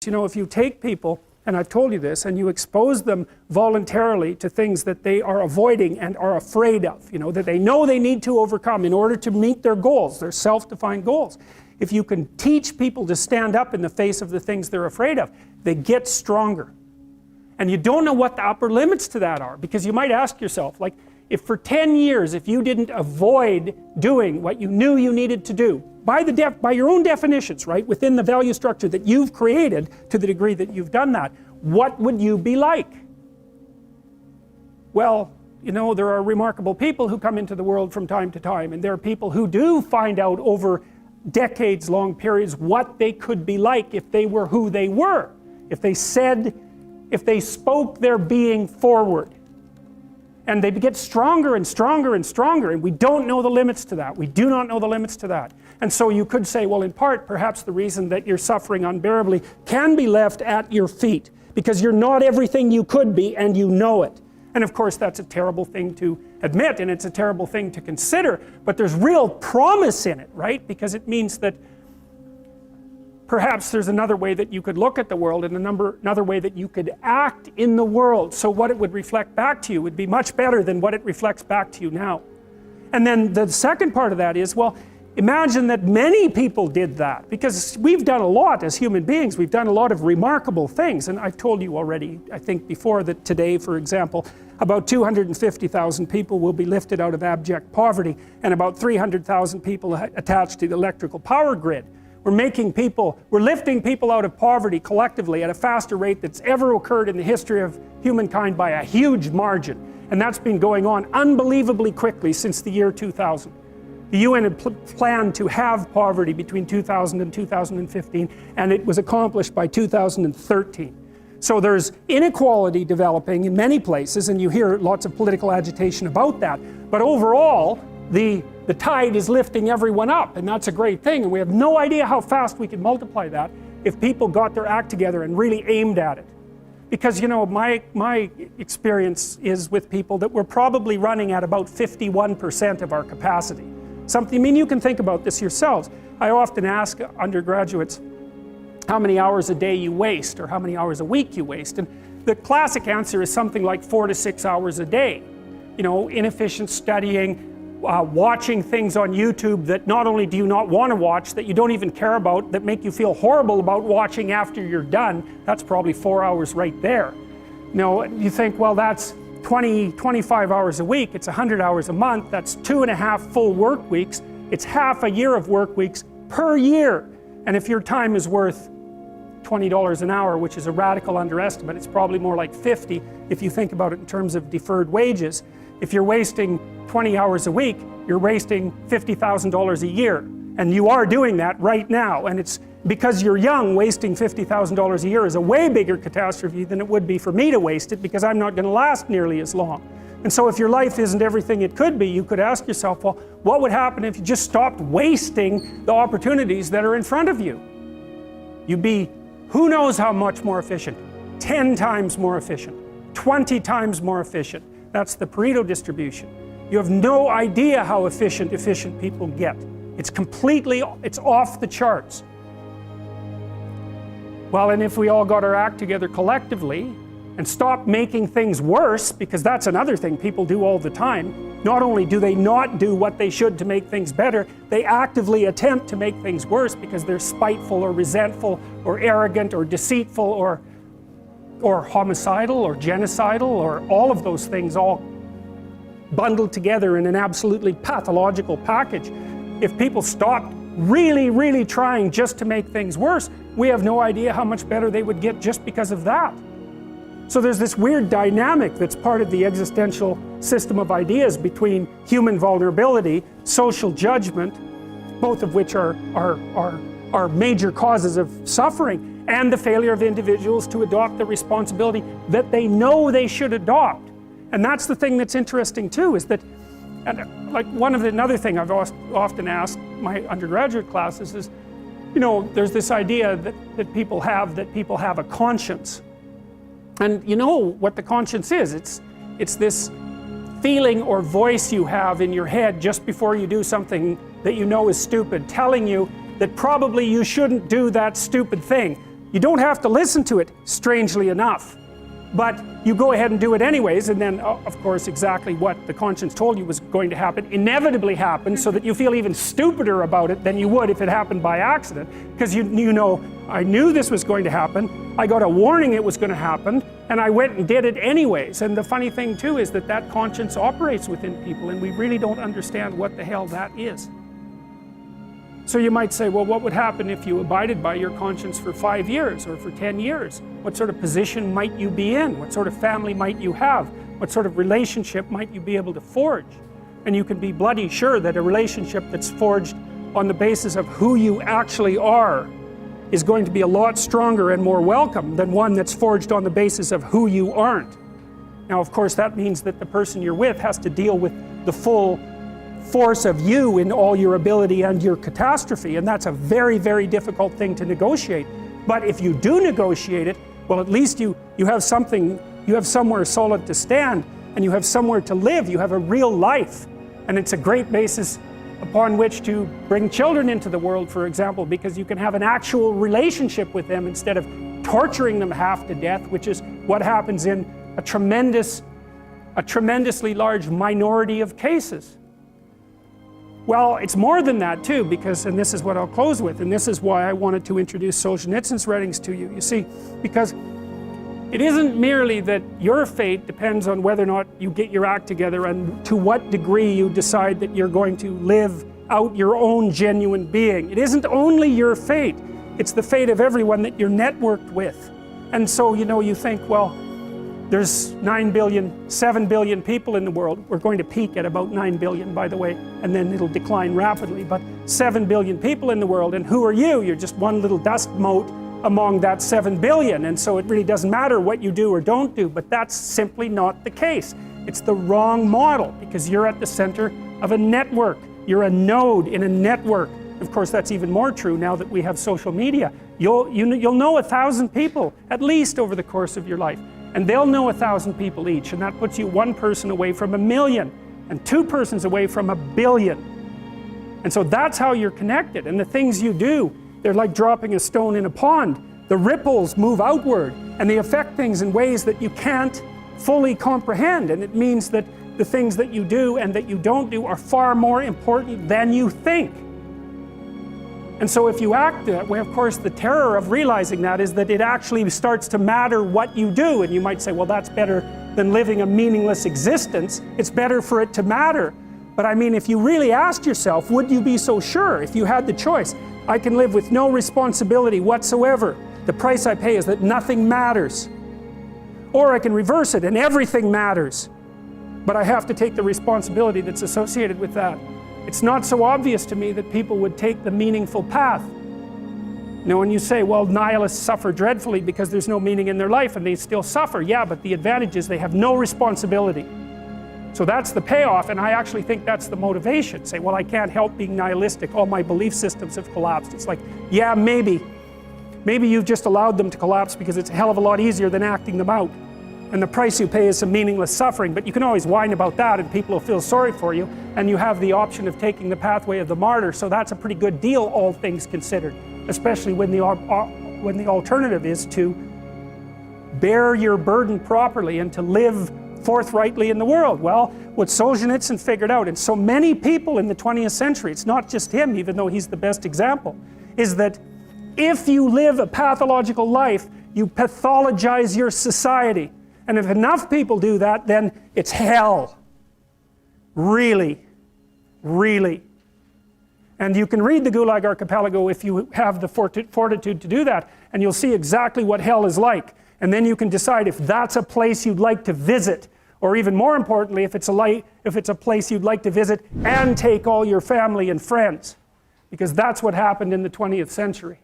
You know, if you take people, and I've told you this, and you expose them voluntarily to things that they are avoiding and are afraid of, you know, that they know they need to overcome in order to meet their goals, their self-defined goals. If you can teach people to stand up in the face of the things they're afraid of, they get stronger. And you don't know what the upper limits to that are, because you might ask yourself, like, if for 10 years, if you didn't avoid doing what you knew you needed to do, by your own definitions, right, within the value structure that you've created to the degree that you've done that, what would you be like? Well, you know, there are remarkable people who come into the world from time to time, and there are people who do find out over decades-long periods what they could be like if they were who they were, if they spoke their being forward. And they get stronger and stronger and stronger, and we don't know the limits to that. We do not know the limits to that. And so you could say, well, in part, perhaps the reason that you're suffering unbearably can be left at your feet, because you're not everything you could be, and you know it. And of course, that's a terrible thing to admit, and it's a terrible thing to consider, but there's real promise in it, right? Because it means that perhaps there's another way that you could look at the world, and another way that you could act in the world, so what it would reflect back to you would be much better than what it reflects back to you now. And then the second part of that is, well, imagine that many people did that, because we've done a lot as human beings. We've done a lot of remarkable things, and I've told you already, I think before, that today, for example, about 250,000 people will be lifted out of abject poverty, and about 300,000 people attached to the electrical power grid. We're lifting people out of poverty collectively at a faster rate that's ever occurred in the history of humankind by a huge margin. And that's been going on unbelievably quickly since the year 2000. The UN had planned to have poverty between 2000 and 2015, and it was accomplished by 2013. So there's inequality developing in many places, and you hear lots of political agitation about that. But overall, the tide is lifting everyone up, and that's a great thing, and we have no idea how fast we could multiply that if people got their act together and really aimed at it. Because, you know, my experience is with people that we're probably running at about 51% of our capacity. I mean, you can think about this yourselves. I often ask undergraduates how many hours a day you waste, or how many hours a week you waste, and the classic answer is something like 4 to 6 hours a day. You know, inefficient studying, watching things on YouTube that not only do you not want to watch, that you don't even care about, that make you feel horrible about watching after you're done. That's probably 4 hours right there. You know, you think, well, that's 25 hours a week, it's 100 hours a month, that's 2.5 full work weeks, it's half a year of work weeks per year. And if your time is worth $20 an hour, which is a radical underestimate, it's probably more like 50 if you think about it in terms of deferred wages. If you're wasting 20 hours a week, you're wasting $50,000 a year. And you are doing that right now. And it's because you're young, wasting $50,000 a year is a way bigger catastrophe than it would be for me to waste it, because I'm not going to last nearly as long. And so if your life isn't everything it could be, you could ask yourself, well, what would happen if you just stopped wasting the opportunities that are in front of you? You'd be, who knows how much more efficient? 10 times more efficient, 20 times more efficient. That's the Pareto distribution. You have no idea how efficient people get. It's off the charts. Well, and if we all got our act together collectively and stopped making things worse, because that's another thing people do all the time. Not only do they not do what they should to make things better, they actively attempt to make things worse because they're spiteful or resentful or arrogant or deceitful or homicidal or genocidal, or all of those things all bundled together in an absolutely pathological package. If people stopped really, really trying just to make things worse, we have no idea how much better they would get just because of that. So there's this weird dynamic that's part of the existential system of ideas between human vulnerability, social judgment, both of which are major causes of suffering, and the failure of individuals to adopt the responsibility that they know they should adopt. And that's the thing that's interesting too, is that, like another thing I've often asked my undergraduate classes is, you know, there's this idea that people have a conscience. And you know what the conscience is. It's this feeling or voice you have in your head just before you do something that you know is stupid, telling you that probably you shouldn't do that stupid thing. You don't have to listen to it, strangely enough. But you go ahead and do it anyways, and then, of course, exactly what the conscience told you was going to happen inevitably happens, so that you feel even stupider about it than you would if it happened by accident. Because you know, I knew this was going to happen, I got a warning it was going to happen, and I went and did it anyways. And the funny thing too is that that conscience operates within people, and we really don't understand what the hell that is. So you might say, well, what would happen if you abided by your conscience for 5 years or for 10 years? What sort of position might you be in? What sort of family might you have? What sort of relationship might you be able to forge? And you can be bloody sure that a relationship that's forged on the basis of who you actually are is going to be a lot stronger and more welcome than one that's forged on the basis of who you aren't. Now, of course, that means that the person you're with has to deal with the full force of you in all your ability and your catastrophe, and that's a very, very difficult thing to negotiate. But if you do negotiate it, well, at least you have something, you have somewhere solid to stand, and you have somewhere to live, you have a real life. And it's a great basis upon which to bring children into the world, for example, because you can have an actual relationship with them instead of torturing them half to death, which is what happens in a tremendously large minority of cases. Well, it's more than that too, because, and this is what I'll close with, and this is why I wanted to introduce Solzhenitsyn's writings to you. You see, because it isn't merely that your fate depends on whether or not you get your act together and to what degree you decide that you're going to live out your own genuine being. It isn't only your fate, it's the fate of everyone that you're networked with. And so, you know, you think, well, there's 7 billion people in the world. We're going to peak at about 9 billion, by the way, and then it'll decline rapidly, but 7 billion people in the world, and who are you? You're just one little dust mote among that 7 billion, and so it really doesn't matter what you do or don't do, but that's simply not the case. It's the wrong model, because you're at the center of a network. You're a node in a network. Of course, that's even more true now that we have social media. You'll know 1,000 people, at least, over the course of your life. And they'll know 1,000 people each, and that puts you one person away from 1 million, and 2 persons away from 1 billion. And so that's how you're connected, and the things you do, they're like dropping a stone in a pond. The ripples move outward, and they affect things in ways that you can't fully comprehend, and it means that the things that you do and that you don't do are far more important than you think. And so if you act that way, of course, the terror of realizing that is that it actually starts to matter what you do. And you might say, well, that's better than living a meaningless existence. It's better for it to matter. But I mean, if you really asked yourself, would you be so sure if you had the choice? I can live with no responsibility whatsoever. The price I pay is that nothing matters. Or I can reverse it and everything matters. But I have to take the responsibility that's associated with that. It's not so obvious to me that people would take the meaningful path. Now, when you say, well, nihilists suffer dreadfully because there's no meaning in their life, and they still suffer, yeah, but the advantage is they have no responsibility. So that's the payoff, and I actually think that's the motivation. Say, well, I can't help being nihilistic, all my belief systems have collapsed. It's like, yeah, maybe you've just allowed them to collapse because it's a hell of a lot easier than acting them out. And the price you pay is some meaningless suffering, but you can always whine about that and people will feel sorry for you, and you have the option of taking the pathway of the martyr, so that's a pretty good deal, all things considered, especially when the alternative is to bear your burden properly and to live forthrightly in the world. Well, what Solzhenitsyn figured out, and so many people in the 20th century, it's not just him, even though he's the best example, is that if you live a pathological life, you pathologize your society. And if enough people do that, then it's hell. Really. Really. And you can read the Gulag Archipelago if you have the fortitude to do that, and you'll see exactly what hell is like. And then you can decide if that's a place you'd like to visit, or even more importantly, if it's a place you'd like to visit and take all your family and friends. Because that's what happened in the 20th century.